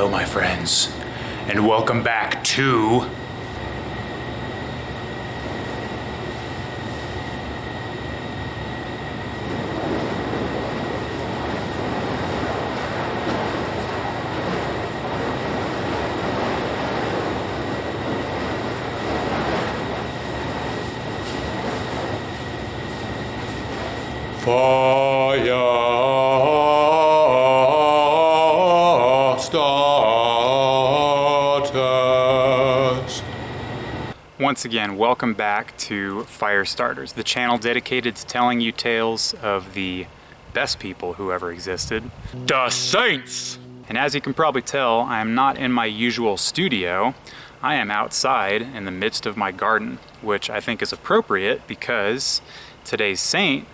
Hello, my friends, and welcome back to Fire Starters. Once again, welcome back to Fire Starters, the channel dedicated to telling you tales of the best people who ever existed, the Saints! And as you can probably tell, I am not in my usual studio. I am outside in the midst of my garden, which I think is appropriate because today's saint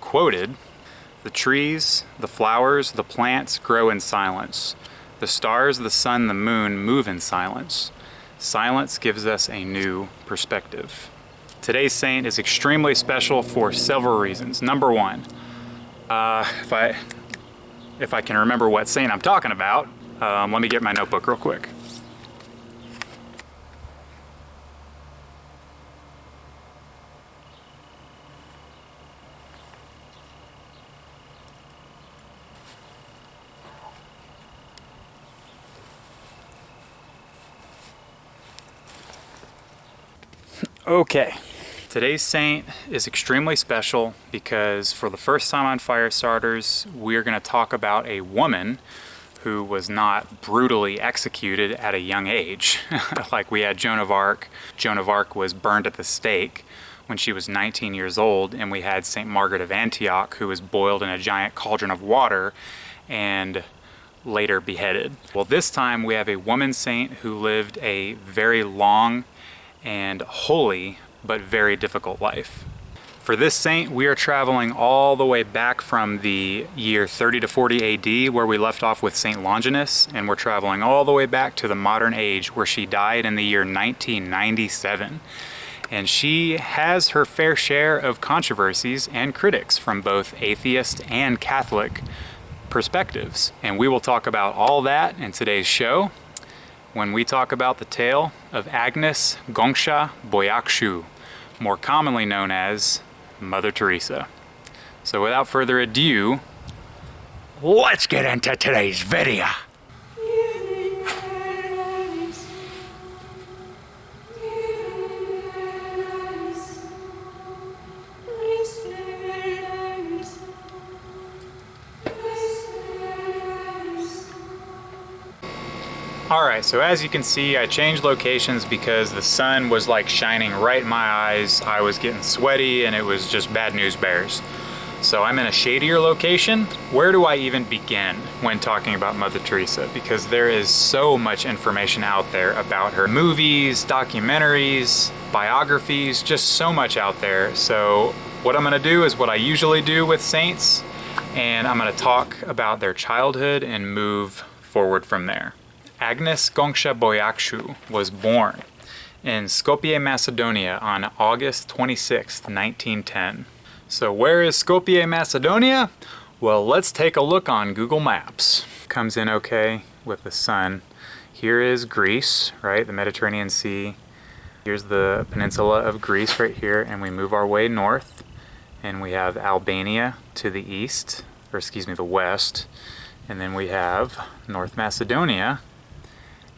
quoted, "The trees, the flowers, the plants grow in silence. The stars, the sun, the moon move in silence. Silence gives us a new perspective." Today's saint is extremely special for several reasons. Number one, if I can remember what saint I'm talking about, let me get my notebook real quick. Okay, today's saint is extremely special because for the first time on Fire Starters, we're going to talk about a woman who was not brutally executed at a young age. Like we had Joan of Arc. Joan of Arc was burned at the stake when she was 19 years old, and we had St. Margaret of Antioch, who was boiled in a giant cauldron of water and later beheaded. Well, this time we have a woman saint who lived a very long and holy but very difficult life. For this saint, we are traveling all the way back from the year 30 to 40 AD, where we left off with Saint Longinus, and we're traveling all the way back to the modern age, where she died in the year 1997. And she has her fair share of controversies and critics from both atheist and Catholic perspectives. And we will talk about all that in today's show, when we talk about the tale of Agnes Groeschel Boyakshu, more commonly known as Mother Teresa. So without further ado, let's get into today's video. Alright, so as you can see, I changed locations because the sun was like shining right in my eyes. I was getting sweaty and it was just bad news bears. So I'm in a shadier location. Where do I even begin when talking about Mother Teresa? Because there is so much information out there about her. Movies, documentaries, biographies, just so much out there. So what I'm gonna do is what I usually do with saints, and I'm gonna talk about their childhood and move forward from there. Agnes Groeschel Boyakshu was born in Skopje, Macedonia on August 26, 1910. So where is Skopje, Macedonia? Well, let's take a look on Google Maps. Comes in okay with the sun. Here is Greece, right? The Mediterranean Sea. Here's the peninsula of Greece right here, and we move our way north, and we have Albania to the east, or excuse me, the west, and then we have North Macedonia.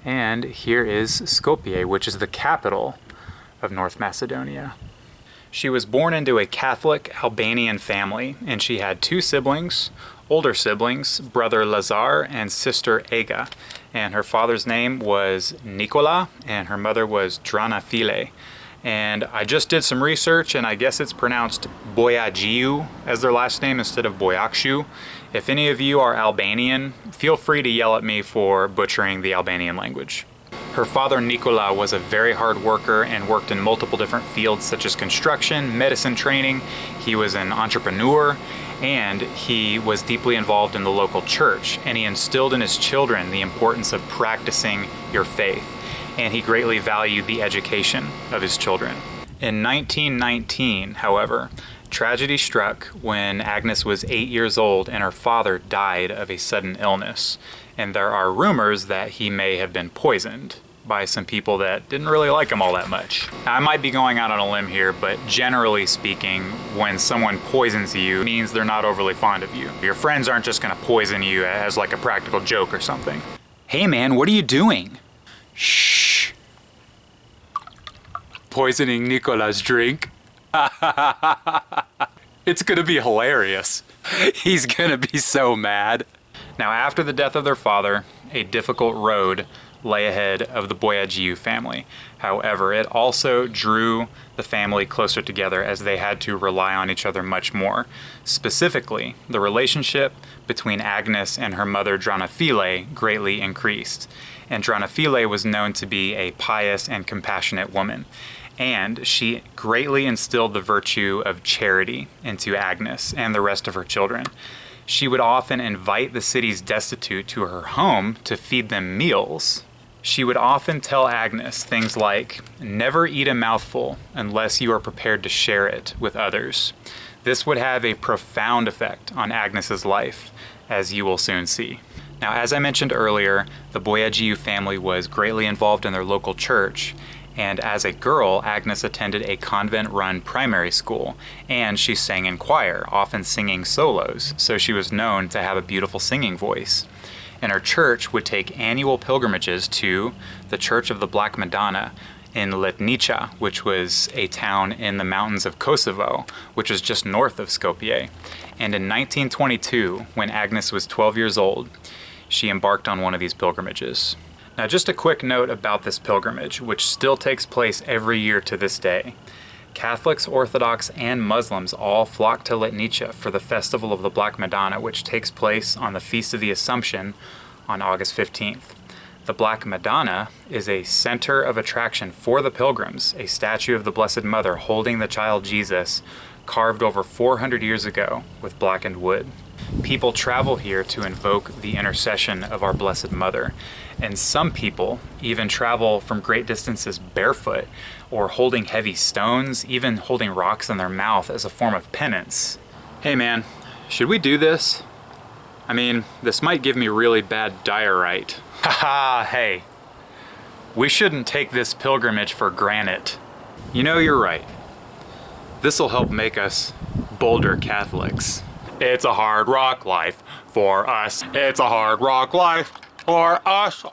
And here is Skopje, which is the capital of North Macedonia. She was born into a Catholic Albanian family, and she had two siblings, older siblings, brother Lazar and sister Ega. And her father's name was Nicola, and her mother was Dranafile. And I just did some research, and I guess it's pronounced Boyagiu as their last name instead of Boyakshu. If any of you are Albanian, feel free to yell at me for butchering the Albanian language. Her father Nicola was a very hard worker and worked in multiple different fields such as construction, medicine training. He was an entrepreneur, and he was deeply involved in the local church, and he instilled in his children the importance of practicing your faith, and he greatly valued the education of his children. In 1919, however, tragedy struck when Agnes was 8 years old and her father died of a sudden illness. and there are rumors that he may have been poisoned by some people that didn't really like him all that much. Now, I might be going out on a limb here, but generally speaking, when someone poisons you, it means they're not overly fond of you. Your friends aren't just gonna poison you as like a practical joke or something. Hey man, what are you doing? Shh. Poisoning Nicola's drink? It's gonna be hilarious. He's gonna be so mad. Now, after the death of their father, a difficult road lay ahead of the Boyajiu family. However, it also drew the family closer together as they had to rely on each other much more. Specifically, the relationship between Agnes and her mother Dranafile greatly increased. And Dranafile was known to be a pious and compassionate woman. And she greatly instilled the virtue of charity into Agnes and the rest of her children. She would often invite the city's destitute to her home to feed them meals. She would often tell Agnes things like, "Never eat a mouthful unless you are prepared to share it with others." This would have a profound effect on Agnes's life, as you will soon see. Now, as I mentioned earlier, the Boyajiu family was greatly involved in their local church, and as a girl, Agnes attended a convent-run primary school, and she sang in choir, often singing solos, so she was known to have a beautiful singing voice. And her church would take annual pilgrimages to the Church of the Black Madonna in Letnica, which was a town in the mountains of Kosovo, which is just north of Skopje. And in 1922, when Agnes was 12 years old, she embarked on one of these pilgrimages. Now, just a quick note about this pilgrimage, which still takes place every year to this day. Catholics, Orthodox, and Muslims all flock to Letnica for the Festival of the Black Madonna, which takes place on the Feast of the Assumption on August 15th. The Black Madonna is a center of attraction for the pilgrims, a statue of the Blessed Mother holding the child Jesus, carved over 400 years ago with blackened wood. People travel here to invoke the intercession of our Blessed Mother, and some people even travel from great distances barefoot or holding heavy stones, even holding rocks in their mouth as a form of penance. Hey man, should we do this? I mean, this might give me really bad diarrhea. Haha, hey. We shouldn't take this pilgrimage for granted. You know, you're right. This'll help make us bolder Catholics. It's a hard rock life for us. It's a hard rock life for us.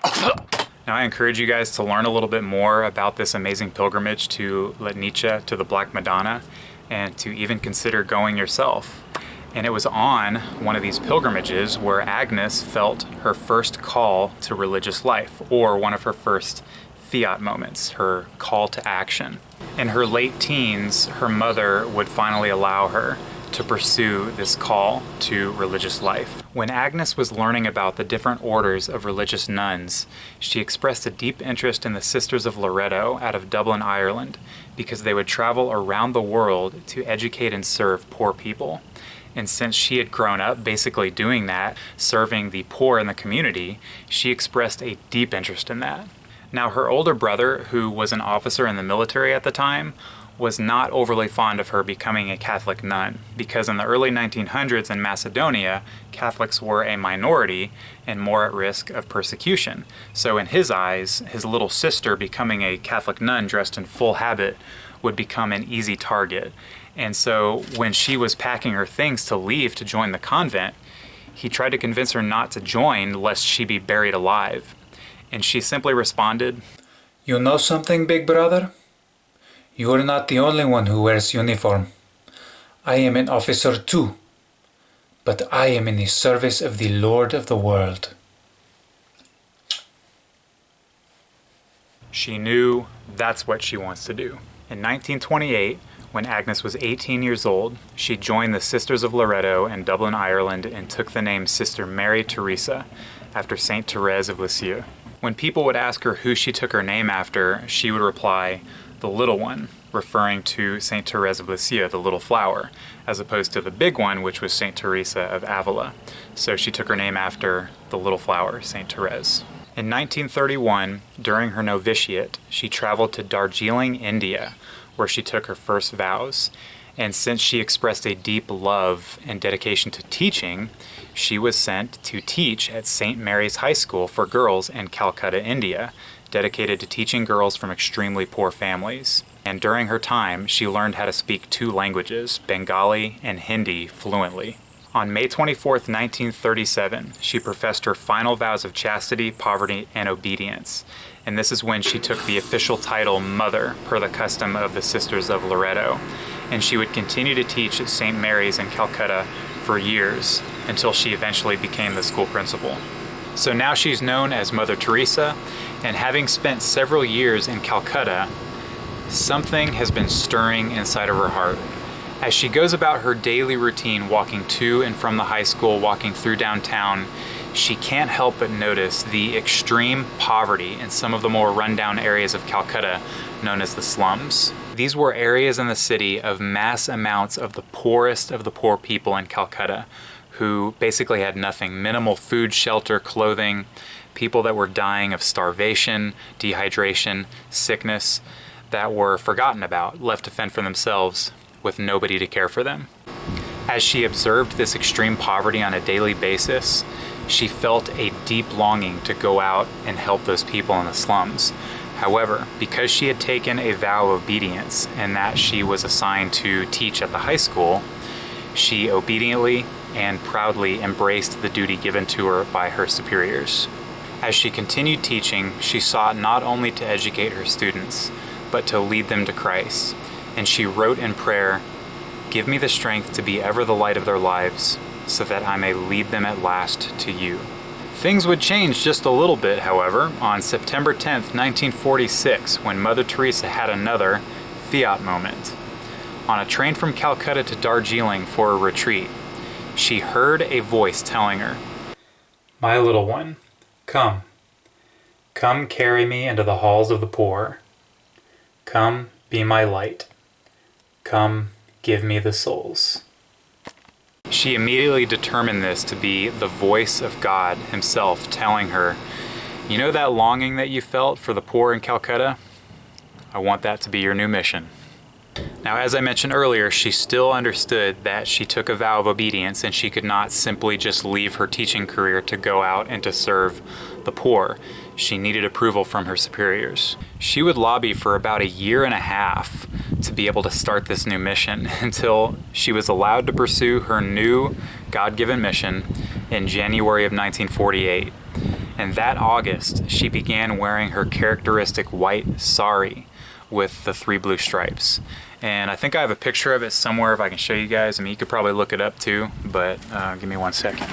Now, I encourage you guys to learn a little bit more about this amazing pilgrimage to Letnica, to the Black Madonna, and to even consider going yourself. And it was on one of these pilgrimages where Agnes felt her first call to religious life, or one of her first fiat moments, her call to action. In her late teens, her mother would finally allow her to pursue this call to religious life. When Agnes was learning about the different orders of religious nuns, she expressed a deep interest in the Sisters of Loreto out of Dublin, Ireland, because they would travel around the world to educate and serve poor people. And since she had grown up basically doing that, serving the poor in the community, she expressed a deep interest in that. Now, her older brother, who was an officer in the military at the time, was not overly fond of her becoming a Catholic nun, because in the early 1900s in Macedonia, Catholics were a minority and more at risk of persecution. So in his eyes, his little sister becoming a Catholic nun dressed in full habit would become an easy target. And so when she was packing her things to leave to join the convent, he tried to convince her not to join lest she be buried alive. And she simply responded, "You know something, big brother? You are not the only one who wears uniform. I am an officer too, but I am in the service of the Lord of the world." She knew that's what she wants to do. In 1928, when Agnes was 18 years old, she joined the Sisters of Loreto in Dublin, Ireland, and took the name Sister Mary Teresa, after Saint Therese of Lisieux. When people would ask her who she took her name after, she would reply, "The little one," referring to Saint Therese of Lisieux, the little flower, as opposed to the big one, which was Saint Teresa of Avila. So she took her name after the little flower, Saint Therese. In 1931, during her novitiate, she traveled to Darjeeling, India, where she took her first vows. And since she expressed a deep love and dedication to teaching, she was sent to teach at St. Mary's High School for Girls in Calcutta, India, dedicated to teaching girls from extremely poor families. And during her time, she learned how to speak 2 languages, Bengali and Hindi, fluently. On May 24th, 1937, she professed her final vows of chastity, poverty, and obedience. And this is when she took the official title Mother, per the custom of the Sisters of Loreto. And she would continue to teach at St. Mary's in Calcutta for years, until she eventually became the school principal. So now she's known as Mother Teresa, and having spent several years in Calcutta, something has been stirring inside of her heart. As she goes about her daily routine, walking to and from the high school, walking through downtown, she can't help but notice the extreme poverty in some of the more rundown areas of Calcutta, known as the slums. These were areas in the city of mass amounts of the poorest of the poor people in Calcutta, who basically had nothing. Minimal food, shelter, clothing, people that were dying of starvation, dehydration, sickness, that were forgotten about, left to fend for themselves, with nobody to care for them. As she observed this extreme poverty on a daily basis, she felt a deep longing to go out and help those people in the slums. However, because she had taken a vow of obedience and that she was assigned to teach at the high school, she obediently and proudly embraced the duty given to her by her superiors. As she continued teaching, she sought not only to educate her students, but to lead them to Christ. And she wrote in prayer, "Give me the strength to be ever the light of their lives, so that I may lead them at last to you." Things would change just a little bit, however, on September 10th, 1946, when Mother Teresa had another fiat moment. On a train from Calcutta to Darjeeling for a retreat, she heard a voice telling her, "My little one, come. Come carry me into the halls of the poor. Come be my light. Come give me the souls." She immediately determined this to be the voice of God himself telling her, "You know that longing that you felt for the poor in Calcutta? I want that to be your new mission." Now, as I mentioned earlier, she still understood that she took a vow of obedience and she could not simply just leave her teaching career to go out and to serve the poor. She needed approval from her superiors. She would lobby for about 1.5 years to be able to start this new mission until she was allowed to pursue her new God-given mission in January of 1948. And that August, she began wearing her characteristic white sari with the 3 blue stripes. And I think I have a picture of it somewhere if I can show you guys. I mean, you could probably look it up too, but give me 1 second.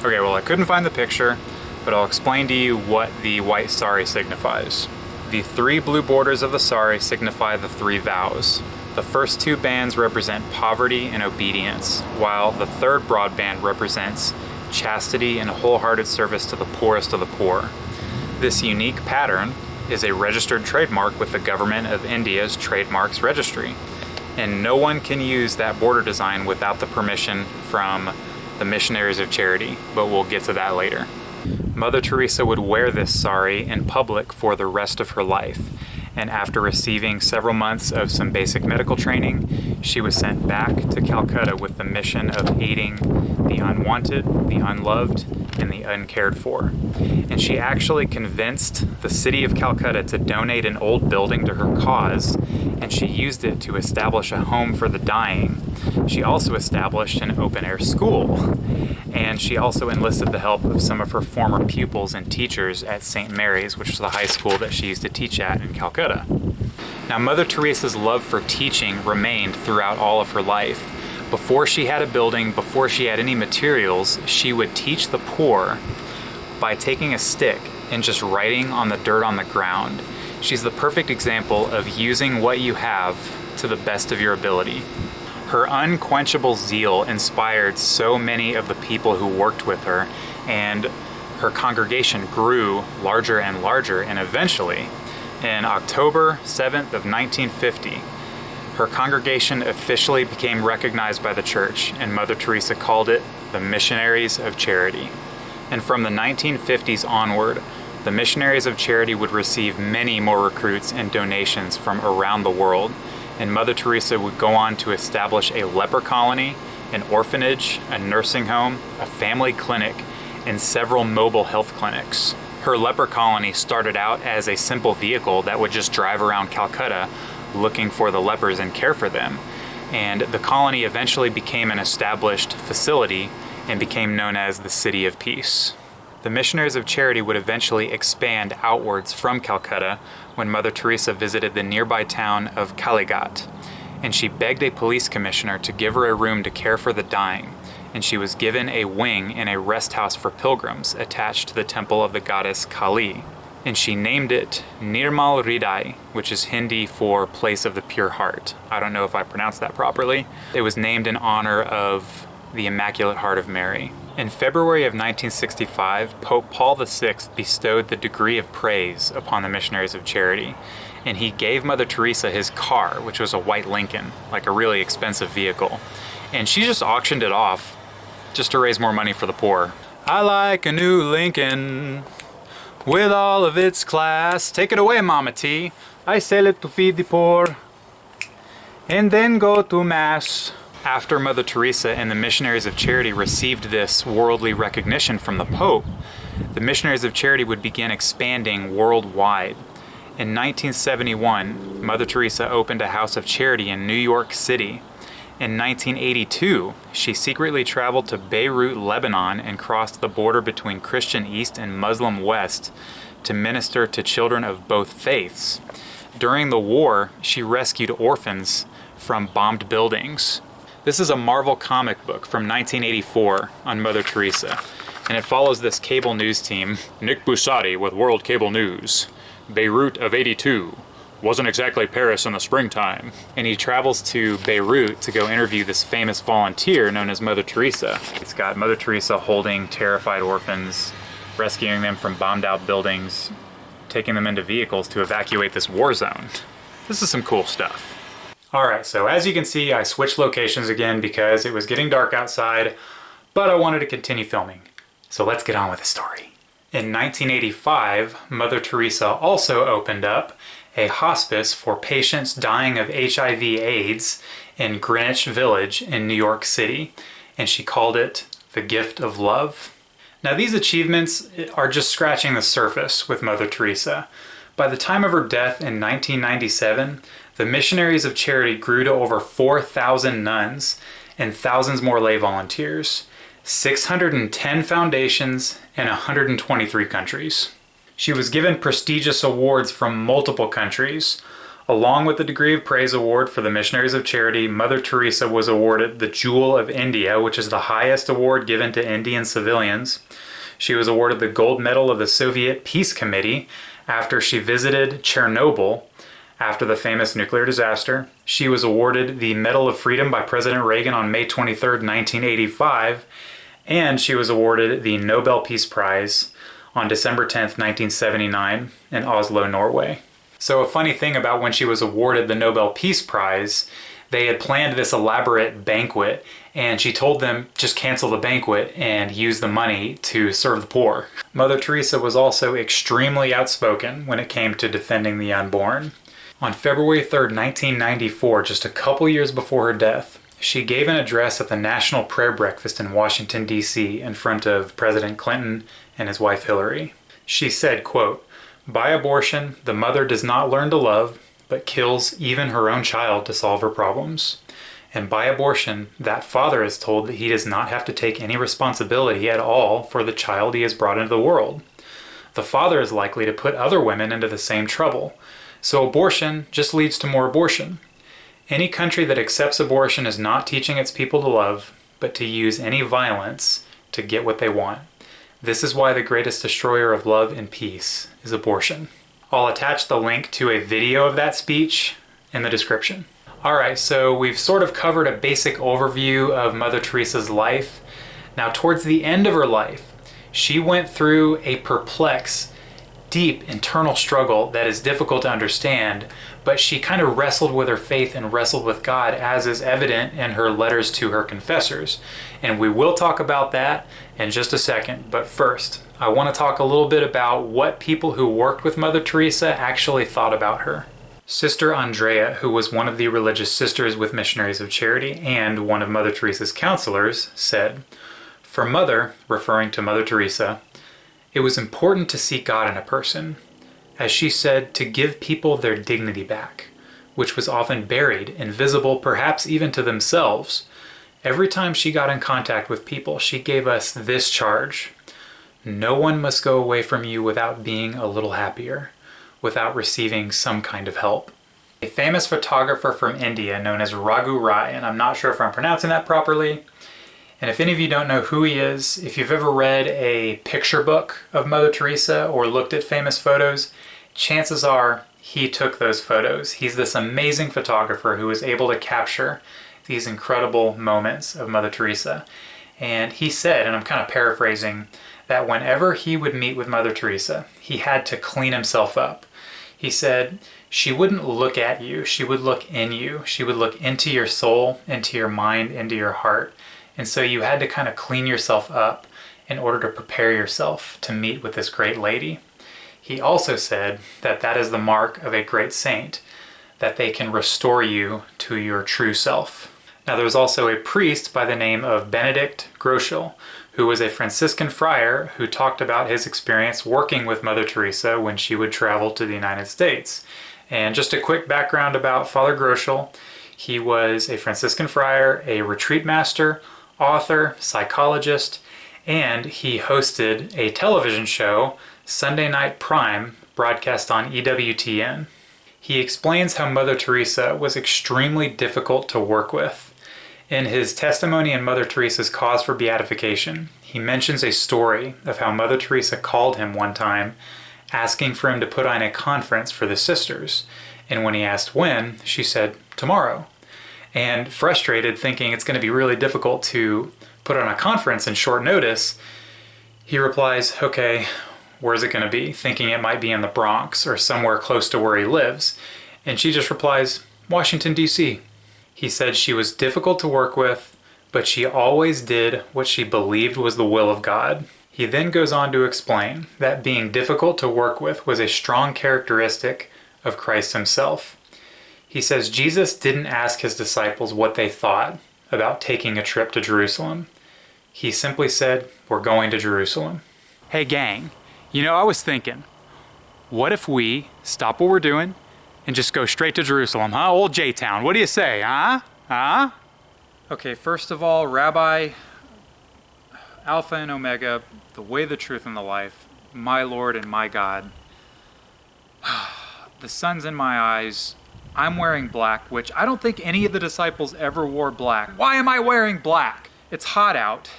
Okay, well, I couldn't find the picture, but I'll explain to you what the white sari signifies. The 3 blue borders of the sari signify the 3 vows. The first 2 bands represent poverty and obedience, while the 3rd broad band represents chastity and wholehearted service to the poorest of the poor. This unique pattern is a registered trademark with the government of India's trademarks registry, and no one can use that border design without the permission from the Missionaries of Charity, but we'll get to that later. Mother Teresa would wear this sari in public for the rest of her life, and after receiving several months of some basic medical training, she was sent back to Calcutta with the mission of aiding the unwanted, the unloved, and the uncared for. And she actually convinced the city of Calcutta to donate an old building to her cause, and she used it to establish a home for the dying. She also established an open-air school, and she also enlisted the help of some of her former pupils and teachers at St. Mary's, which was the high school that she used to teach at in Calcutta. Now, Mother Teresa's love for teaching remained throughout all of her life. Before she had a building, before she had any materials, she would teach the poor by taking a stick and just writing on the dirt on the ground. She's the perfect example of using what you have to the best of your ability. Her unquenchable zeal inspired so many of the people who worked with her, and her congregation grew larger and larger, and eventually, in October 7th of 1950, her congregation officially became recognized by the church, and Mother Teresa called it the Missionaries of Charity. And from the 1950s onward, the Missionaries of Charity would receive many more recruits and donations from around the world, and Mother Teresa would go on to establish a leper colony, an orphanage, a nursing home, a family clinic, and several mobile health clinics. Her leper colony started out as a simple vehicle that would just drive around Calcutta looking for the lepers and care for them. And the colony eventually became an established facility and became known as the City of Peace. The Missionaries of Charity would eventually expand outwards from Calcutta when Mother Teresa visited the nearby town of Kalighat, and she begged a police commissioner to give her a room to care for the dying, and she was given a wing in a rest house for pilgrims attached to the temple of the goddess Kali, and she named it Nirmal Hriday, which is Hindi for Place of the Pure Heart. I don't know if I pronounced that properly. It was named in honor of the Immaculate Heart of Mary. In February of 1965, Pope Paul VI bestowed the degree of praise upon the Missionaries of Charity, and he gave Mother Teresa his car, which was a white Lincoln, like a really expensive vehicle, and she just auctioned it off just to raise more money for the poor. I like a new Lincoln with all of its class. Take it away, Mama T. I sell it to feed the poor and then go to Mass. After Mother Teresa and the Missionaries of Charity received this worldly recognition from the Pope, the Missionaries of Charity would begin expanding worldwide. In 1971, Mother Teresa opened a house of charity in New York City. In 1982, she secretly traveled to Beirut, Lebanon, and crossed the border between Christian East and Muslim West to minister to children of both faiths. During the war, she rescued orphans from bombed buildings. This is a Marvel comic book from 1984 on Mother Teresa, and it follows this cable news team. Nick Bussati with World Cable News. Beirut of '82. Wasn't exactly Paris in the springtime. And he travels to Beirut to go interview this famous volunteer known as Mother Teresa. It's got Mother Teresa holding terrified orphans, rescuing them from bombed out buildings, taking them into vehicles to evacuate this war zone. This is some cool stuff. Alright, so as you can see, I switched locations again because it was getting dark outside, but I wanted to continue filming. So let's get on with the story. In 1985, Mother Teresa also opened up a hospice for patients dying of HIV/AIDS in Greenwich Village in New York City, and she called it the Gift of Love. Now these achievements are just scratching the surface with Mother Teresa. By the time of her death in 1997, the Missionaries of Charity grew to over 4,000 nuns and thousands more lay volunteers, 610 foundations, and 123 countries. She was given prestigious awards from multiple countries. Along with the Degree of Praise Award for the Missionaries of Charity, Mother Teresa was awarded the Jewel of India, which is the highest award given to Indian civilians. She was awarded the Gold Medal of the Soviet Peace Committee after she visited Chernobyl after the famous nuclear disaster. She was awarded the Medal of Freedom by President Reagan on May 23, 1985, and she was awarded the Nobel Peace Prize on December 10, 1979 in Oslo, Norway. So a funny thing about when she was awarded the Nobel Peace Prize, they had planned this elaborate banquet, and she told them just cancel the banquet and use the money to serve the poor. Mother Teresa was also extremely outspoken when it came to defending the unborn. On February 3, 1994, just a couple years before her death, she gave an address at the National Prayer Breakfast in Washington, D.C. in front of President Clinton and his wife Hillary. She said, quote, "By abortion, the mother does not learn to love, but kills even her own child to solve her problems. And by abortion, that father is told that he does not have to take any responsibility at all for the child he has brought into the world. The father is likely to put other women into the same trouble. So abortion just leads to more abortion. Any country that accepts abortion is not teaching its people to love, but to use any violence to get what they want. This is why the greatest destroyer of love and peace is abortion." I'll attach the link to a video of that speech in the description. Alright, so we've sort of covered a basic overview of Mother Teresa's life. Now towards the end of her life, She went through a perplexed, deep internal struggle that is difficult to understand, but she kind of wrestled with her faith and wrestled with God, as is evident in her letters to her confessors. And we will talk about that in just a second. But first, I want to talk a little bit about what people who worked with Mother Teresa actually thought about her. Sister Andrea, who was one of the religious sisters with Missionaries of Charity and one of Mother Teresa's counselors, said, "For Mother," referring to Mother Teresa, "it was important to see God in a person, as she said, to give people their dignity back, which was often buried, invisible, perhaps even to themselves. Every time she got in contact with people, she gave us this charge: no one must go away from you without being a little happier, without receiving some kind of help." A famous photographer from India known as Raghu Rai, and I'm not sure if I'm pronouncing that properly, and if any of you don't know who he is, if you've ever read a picture book of Mother Teresa or looked at famous photos, chances are he took those photos. He's this amazing photographer who was able to capture these incredible moments of Mother Teresa. And he said, and I'm kind of paraphrasing, that whenever he would meet with Mother Teresa, he had to clean himself up. He said, she wouldn't look at you, she would look in you. She would look into your soul, into your mind, into your heart. And so you had to kind of clean yourself up in order to prepare yourself to meet with this great lady. He also said that that is the mark of a great saint, that they can restore you to your true self. Now, there was also a priest by the name of Benedict Groeschel, who was a Franciscan friar who talked about his experience working with Mother Teresa when she would travel to the United States. And just a quick background about Father Groeschel: he was a Franciscan friar, a retreat master, author, psychologist, and he hosted a television show, Sunday Night Prime, broadcast on EWTN. He explains how Mother Teresa was extremely difficult to work with. In his testimony in Mother Teresa's Cause for Beatification, he mentions a story of how Mother Teresa called him one time, asking for him to put on a conference for the sisters. And when he asked when, she said, "Tomorrow." And frustrated, thinking it's going to be really difficult to put on a conference in short notice, he replies, "Okay, where's it going to be?" Thinking it might be in the Bronx or somewhere close to where he lives. And she just replies, "Washington, D.C." He said she was difficult to work with, but she always did what she believed was the will of God. He then goes on to explain that being difficult to work with was a strong characteristic of Christ himself. He says Jesus didn't ask his disciples what they thought about taking a trip to Jerusalem. He simply said, "We're going to Jerusalem." Hey gang, I was thinking, what if we stop what we're doing and just go straight to Jerusalem, huh? Old J-Town, what do you say, huh? Okay, first of all, Rabbi, Alpha and Omega, the way, the truth, and the life, my Lord and my God. The sun's in my eyes. I'm wearing black, which I don't think any of the disciples ever wore black. Why am I wearing black? It's hot out.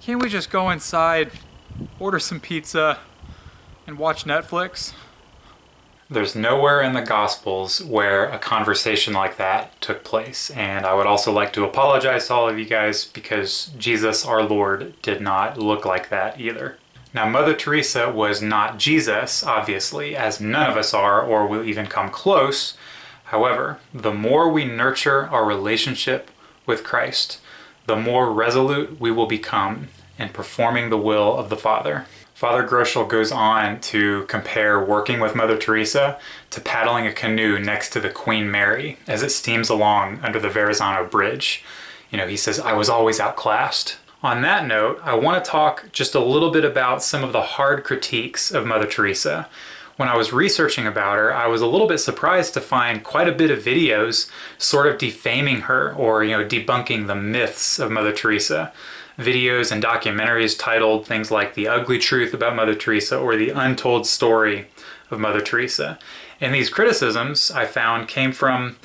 Can't we just go inside, order some pizza, and watch Netflix? There's nowhere in the Gospels where a conversation like that took place. And I would also like to apologize to all of you guys because Jesus, our Lord, did not look like that either. Now, Mother Teresa was not Jesus, obviously, as none of us are or will even come close. However, the more we nurture our relationship with Christ, the more resolute we will become in performing the will of the Father. Father Groeschel goes on to compare working with Mother Teresa to paddling a canoe next to the Queen Mary as it steams along under the Verrazano Bridge. He says, "I was always outclassed." On that note, I want to talk just a little bit about some of the hard critiques of Mother Teresa. When I was researching about her, I was a little bit surprised to find quite a bit of videos sort of defaming her or, debunking the myths of Mother Teresa. Videos and documentaries titled things like "The Ugly Truth About Mother Teresa" or "The Untold Story of Mother Teresa." And these criticisms, I found, came from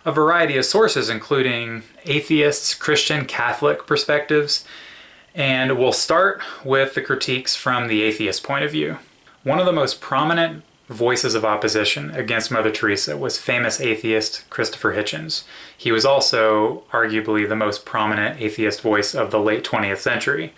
a variety of sources, including atheists, Christian, Catholic perspectives. And we'll start with the critiques from the atheist point of view. One of the most prominent voices of opposition against Mother Teresa was famous atheist Christopher Hitchens. He was also arguably the most prominent atheist voice of the late 20th century.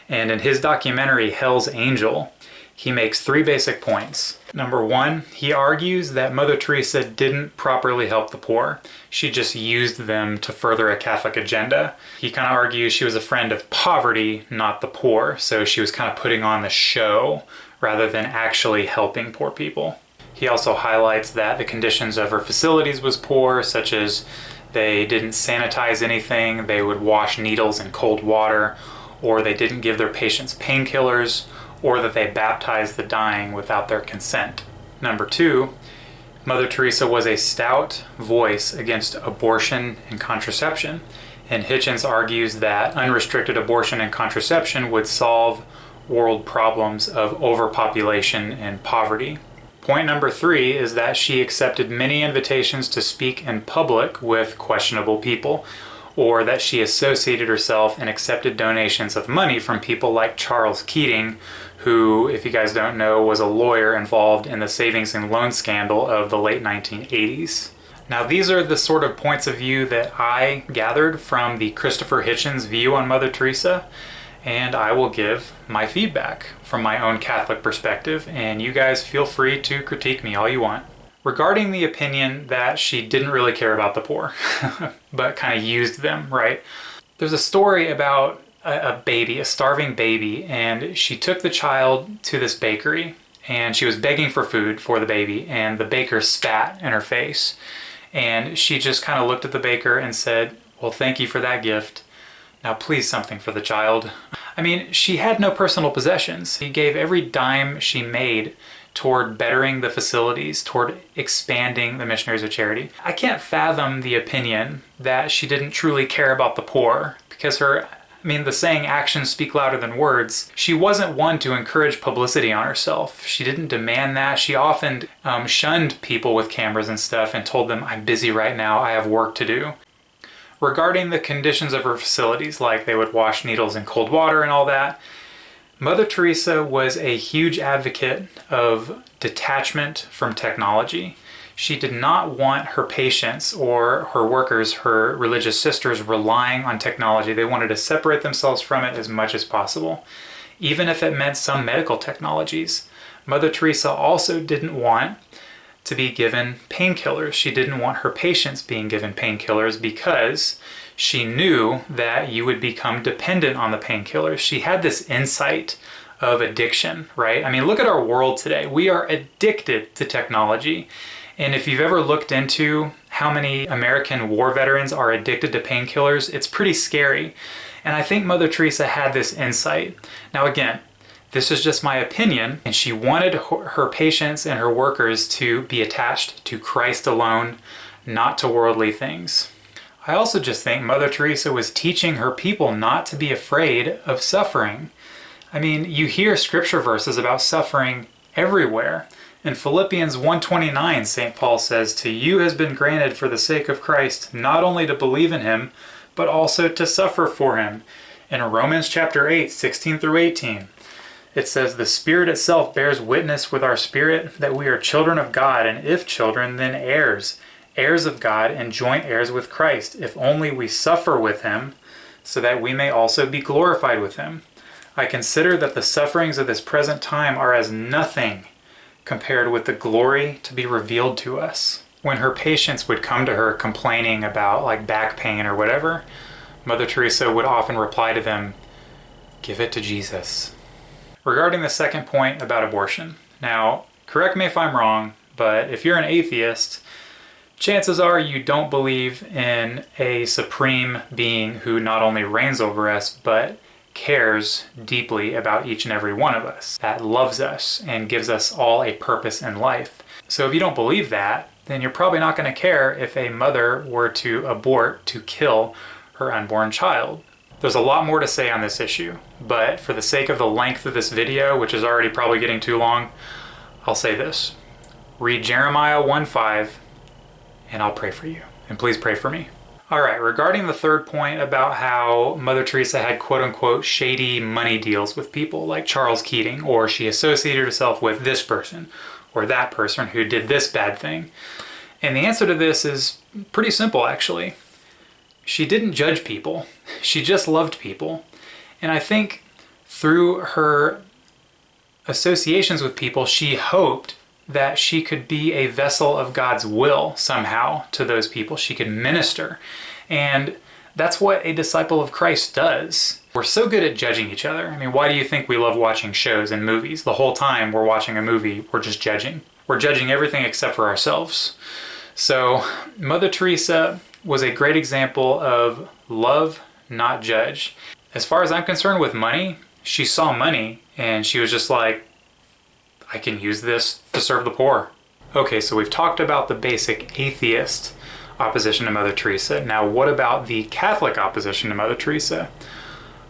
And in his documentary, Hell's Angel, he makes 3 basic points. Number 1, he argues that Mother Teresa didn't properly help the poor. She just used them to further a Catholic agenda. He kind of argues she was a friend of poverty, not the poor. So she was kind of putting on the show rather than actually helping poor people. He also highlights that the conditions of her facilities was poor, such as they didn't sanitize anything, they would wash needles in cold water, or they didn't give their patients painkillers, or that they baptized the dying without their consent. Number 2, Mother Teresa was a stout voice against abortion and contraception, and Hitchens argues that unrestricted abortion and contraception would solve world problems of overpopulation and poverty. Point number 3 is that she accepted many invitations to speak in public with questionable people, or that she associated herself and accepted donations of money from people like Charles Keating, who, if you guys don't know, was a lawyer involved in the savings and loan scandal of the late 1980s. Now, these are the sort of points of view that I gathered from the Christopher Hitchens view on Mother Teresa, and I will give my feedback from my own Catholic perspective, and you guys feel free to critique me all you want. Regarding the opinion that she didn't really care about the poor, but kind of used them, right? There's a story about a baby, a starving baby, and she took the child to this bakery, and she was begging for food for the baby, and the baker spat in her face. And she just kind of looked at the baker and said, "Well, thank you for that gift. Now please something for the child." I mean, she had no personal possessions. She gave every dime she made toward bettering the facilities, toward expanding the Missionaries of Charity. I can't fathom the opinion that she didn't truly care about the poor, because the saying actions speak louder than words. She wasn't one to encourage publicity on herself. She didn't demand that. She often shunned people with cameras and stuff and told them, "I'm busy right now, I have work to do." Regarding the conditions of her facilities, like they would wash needles in cold water and all that, Mother Teresa was a huge advocate of detachment from technology. She did not want her patients or her workers, her religious sisters, relying on technology. They wanted to separate themselves from it as much as possible, even if it meant some medical technologies. Mother Teresa also didn't want to be given painkillers. She didn't want her patients being given painkillers because she knew that you would become dependent on the painkillers. She had this insight of addiction, right? I mean, look at our world today. We are addicted to technology. And if you've ever looked into how many American war veterans are addicted to painkillers, it's pretty scary. And I think Mother Teresa had this insight. Now again, this is just my opinion, and she wanted her patients and her workers to be attached to Christ alone, not to worldly things. I also just think Mother Teresa was teaching her people not to be afraid of suffering. I mean, you hear scripture verses about suffering everywhere. In Philippians 1:29, St. Paul says, "To you has been granted for the sake of Christ, not only to believe in him, but also to suffer for him." In Romans chapter 8, 16 through 18, it says, "The Spirit itself bears witness with our spirit that we are children of God, and if children, then heirs, heirs of God and joint heirs with Christ, if only we suffer with him, so that we may also be glorified with him. I consider that the sufferings of this present time are as nothing compared with the glory to be revealed to us." When her patients would come to her complaining about like back pain or whatever, Mother Teresa would often reply to them, "Give it to Jesus." Regarding the second point about abortion, now, correct me if I'm wrong, but if you're an atheist, chances are you don't believe in a supreme being who not only reigns over us, but cares deeply about each and every one of us, that loves us and gives us all a purpose in life. So if you don't believe that, then you're probably not going to care if a mother were to abort to kill her unborn child. There's a lot more to say on this issue, but for the sake of the length of this video, which is already probably getting too long, I'll say this. Read Jeremiah 1:5, and I'll pray for you. And please pray for me. All right, regarding the third point about how Mother Teresa had quote-unquote shady money deals with people like Charles Keating, or she associated herself with this person or that person who did this bad thing. And the answer to this is pretty simple, actually. She didn't judge people. She just loved people. And I think Through her associations with people, she hoped that she could be a vessel of God's will somehow to those people. She could minister. And that's what a disciple of Christ does. We're so good at judging each other. I mean, why do you think we love watching shows and movies? The whole time we're watching a movie, we're just judging. We're judging everything except for ourselves. So Mother Teresa was a great example of love, not judge. As far as I'm concerned with money, she saw money and she was just like, I can use this to serve the poor. Okay, so we've talked about the basic atheist opposition to Mother Teresa. Now, what about the Catholic opposition to Mother Teresa?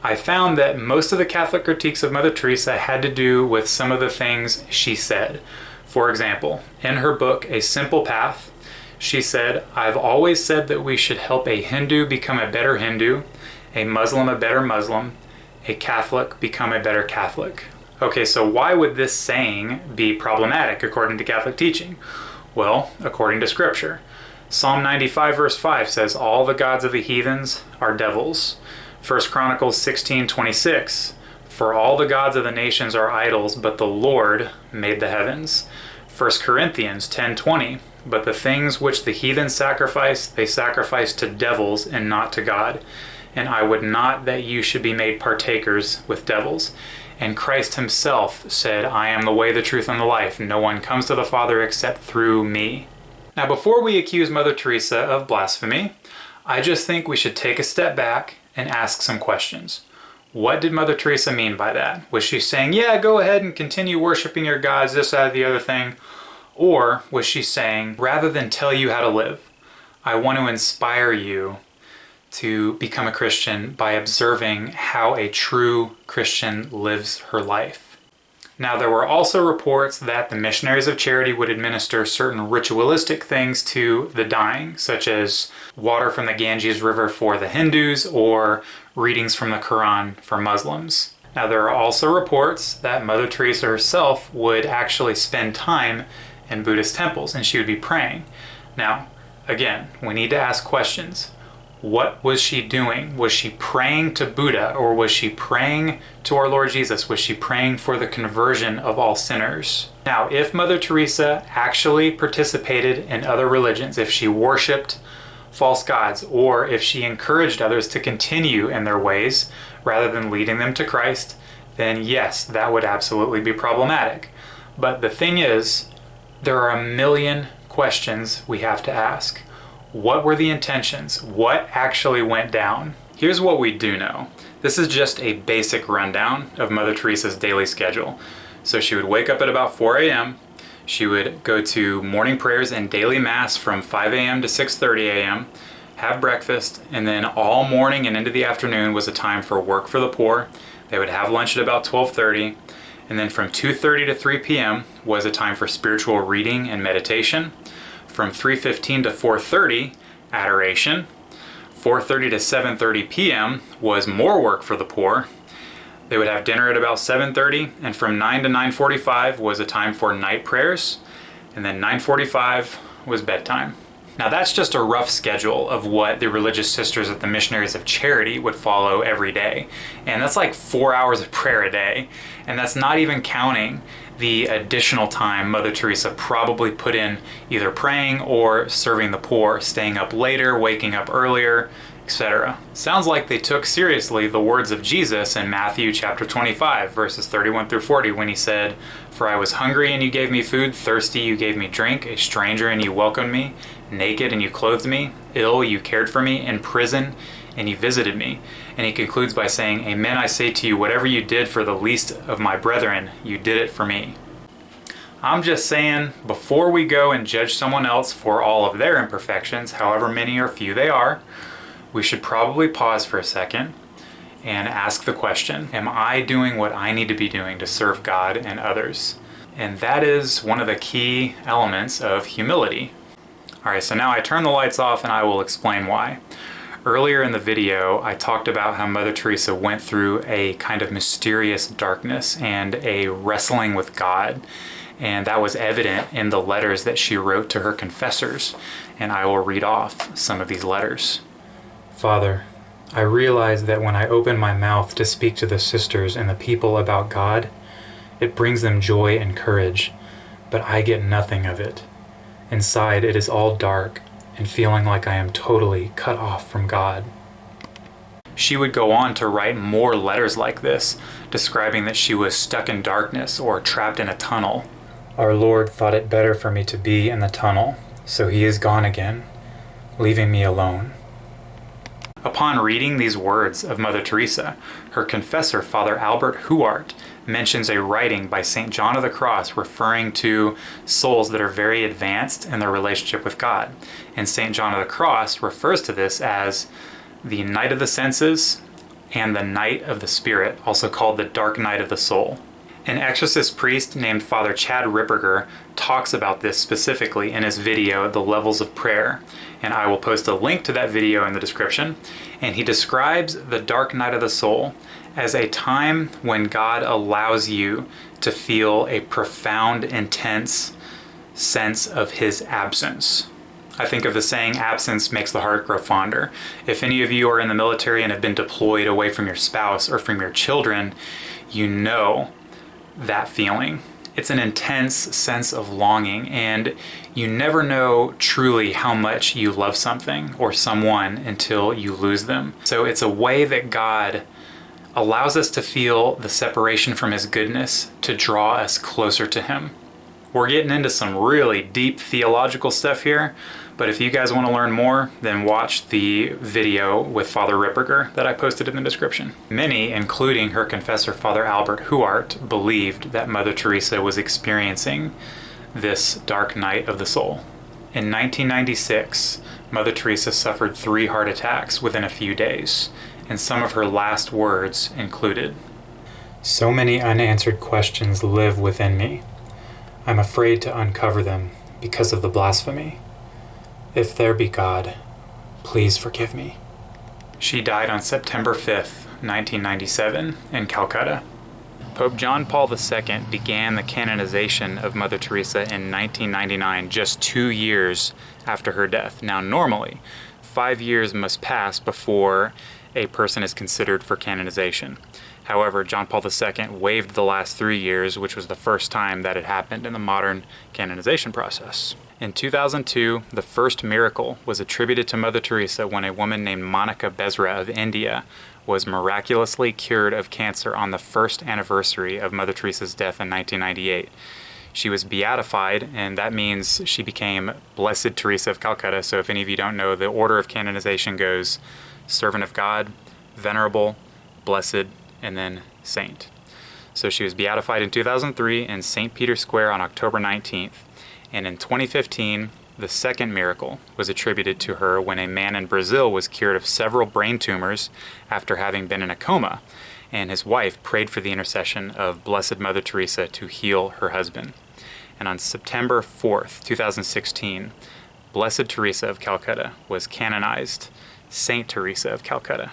I found that most of the Catholic critiques of Mother Teresa had to do with some of the things she said. For example, in her book, A Simple Path, she said, I've always said that we should help a Hindu become a better Hindu, a Muslim a better Muslim, a Catholic become a better Catholic. Okay, so why would this saying be problematic according to Catholic teaching? Well, according to Scripture. Psalm 95 verse 5 says, all the gods of the heathens are devils. 1 Chronicles 16:26, for all the gods of the nations are idols, but the Lord made the heavens. 1 Corinthians 10:20, but the things which the heathen sacrifice, they sacrifice to devils and not to God. And I would not that you should be made partakers with devils. And Christ himself said, I am the way, the truth, and the life. No one comes to the Father except through me. Now, before we accuse Mother Teresa of blasphemy, I just think we should take a step back and ask some questions. What did Mother Teresa mean by that? Was she saying, yeah, go ahead and continue worshiping your gods, this, that, the other thing? Or was she saying, rather than tell you how to live, I want to inspire you to become a Christian by observing how a true Christian lives her life? Now, there were also reports that the Missionaries of Charity would administer certain ritualistic things to the dying, such as water from the Ganges River for the Hindus or readings from the Quran for Muslims. Now, there are also reports that Mother Teresa herself would actually spend time in Buddhist temples and she would be praying. Now, again, we need to ask questions. What was she doing? Was she praying to Buddha, or was she praying to our Lord Jesus? Was she praying for the conversion of all sinners? Now, if Mother Teresa actually participated in other religions, if she worshipped false gods, or if she encouraged others to continue in their ways rather than leading them to Christ, then yes, that would absolutely be problematic. But the thing is, there are a million questions we have to ask. What were the intentions? What actually went down? Here's what we do know. This is just a basic rundown of Mother Teresa's daily schedule. So she would wake up at about 4 a.m. She would go to morning prayers and daily mass from 5 a.m. to 6:30 a.m., have breakfast, and then all morning and into the afternoon was a time for work for the poor. They would have lunch at about 12:30, and then from 2:30 to 3 p.m. was a time for spiritual reading and meditation. From 3:15 to 4:30, adoration. 4:30 to 7:30 p.m. was more work for the poor. They would have dinner at about 7:30, and from 9 to 9:45 was a time for night prayers, and then 9:45 was bedtime. Now that's just a rough schedule of what the religious sisters at the Missionaries of Charity would follow every day. And that's like 4 hours of prayer a day, and that's not even counting the additional time Mother Teresa probably put in either praying or serving the poor, staying up later, waking up earlier, etc. Sounds like they took seriously the words of Jesus in Matthew chapter 25, verses 31 through 40, when he said, for I was hungry and you gave me food, thirsty you gave me drink, a stranger and you welcomed me, naked and you clothed me, ill you cared for me, in prison and you visited me. And he concludes by saying, amen, I say to you, whatever you did for the least of my brethren, you did it for me. I'm just saying, before we go and judge someone else for all of their imperfections, however many or few they are, we should probably pause for a second and ask the question, am I doing what I need to be doing to serve God and others? And that is one of the key elements of humility. All right, so now I turn the lights off and I will explain why. Earlier in the video, I talked about how Mother Teresa went through a kind of mysterious darkness and a wrestling with God. And that was evident in the letters that she wrote to her confessors. And I will read off some of these letters. Father, I realize that when I open my mouth to speak to the sisters and the people about God, it brings them joy and courage, but I get nothing of it. Inside, it is all dark and feeling like I am totally cut off from God. She would go on to write more letters like this, describing that she was stuck in darkness or trapped in a tunnel. Our Lord thought it better for me to be in the tunnel, so he is gone again, leaving me alone. Upon reading these words of Mother Teresa, her confessor, Father Albert Huart, mentions a writing by St. John of the Cross referring to souls that are very advanced in their relationship with God. And St. John of the Cross refers to this as the night of the senses and the night of the spirit, also called the dark night of the soul. An exorcist priest named Father Chad Ripperger talks about this specifically in his video, The Levels of Prayer, and I will post a link to that video in the description. And he describes the dark night of the soul as a time when God allows you to feel a profound, intense sense of his absence. I think of the saying, absence makes the heart grow fonder. If any of you are in the military and have been deployed away from your spouse or from your children, you know that feeling. It's an intense sense of longing, and you never know truly how much you love something or someone until you lose them. So it's a way that God allows us to feel the separation from his goodness to draw us closer to him. We're getting into some really deep theological stuff here, but if you guys want to learn more, then watch the video with Father Ripperger that I posted in the description. Many, including her confessor Father Albert Huart, believed that Mother Teresa was experiencing this dark night of the soul. In 1996, Mother Teresa suffered 3 heart attacks within a few days, and some of her last words included, "So many unanswered questions live within me. I'm afraid to uncover them because of the blasphemy. If there be God, please forgive me." She died on September 5th, 1997, in Calcutta. Pope John Paul II began the canonization of Mother Teresa in 1999, just 2 years after her death. Now, normally, 5 years must pass before a person is considered for canonization. However, John Paul II waived the last 3 years, which was the first time that it happened in the modern canonization process. In 2002, the first miracle was attributed to Mother Teresa when a woman named Monica Bezra of India was miraculously cured of cancer on the first anniversary of Mother Teresa's death in 1998. She was beatified, and that means she became Blessed Teresa of Calcutta. So if any of you don't know, the order of canonization goes Servant of God, Venerable, Blessed, and then Saint. So she was beatified in 2003 in St. Peter's Square on October 19th. And in 2015, the second miracle was attributed to her when a man in Brazil was cured of several brain tumors after having been in a coma, and his wife prayed for the intercession of Blessed Mother Teresa to heal her husband. And on September 4th, 2016, Blessed Teresa of Calcutta was canonized Saint Teresa of Calcutta.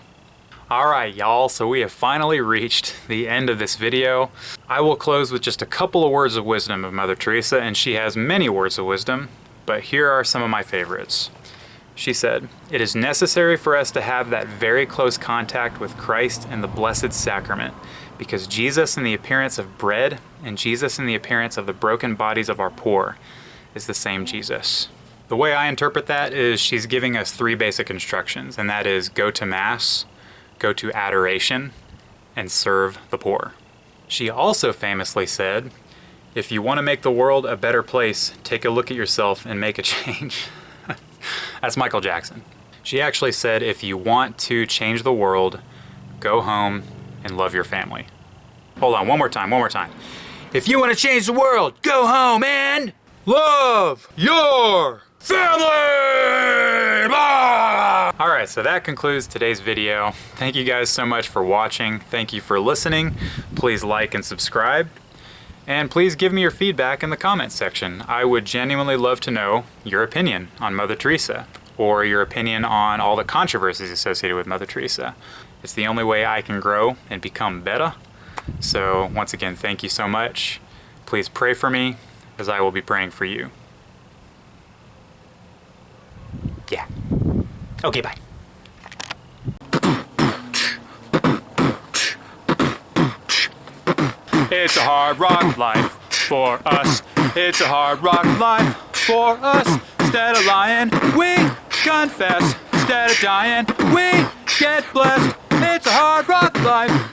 Alright y'all, so we have finally reached the end of this video. I will close with just a couple of words of wisdom of Mother Teresa, and she has many words of wisdom, but here are some of my favorites. She said, "It is necessary for us to have that very close contact with Christ and the Blessed Sacrament, because Jesus in the appearance of bread and Jesus in the appearance of the broken bodies of our poor is the same Jesus." The way I interpret that is she's giving us 3 basic instructions, and that is go to Mass, go to adoration, and serve the poor. She also famously said, "If you want to make the world a better place, take a look at yourself and make a change." That's Michael Jackson. She actually said, if you want to change the world, go home and love your family. Hold on, one more time. If you want to change the world, go home and love your family! Blah! All right, so that concludes today's video. Thank you guys so much for watching. Thank you for listening. Please like and subscribe. And please give me your feedback in the comments section. I would genuinely love to know your opinion on Mother Teresa, or your opinion on all the controversies associated with Mother Teresa. It's the only way I can grow and become better. So once again, thank you so much. Please pray for me, as I will be praying for you. Yeah. Okay, bye. It's a hard rock life for us. It's a hard rock life for us. Instead of lying, we confess. Instead of dying, we get blessed. It's a hard rock life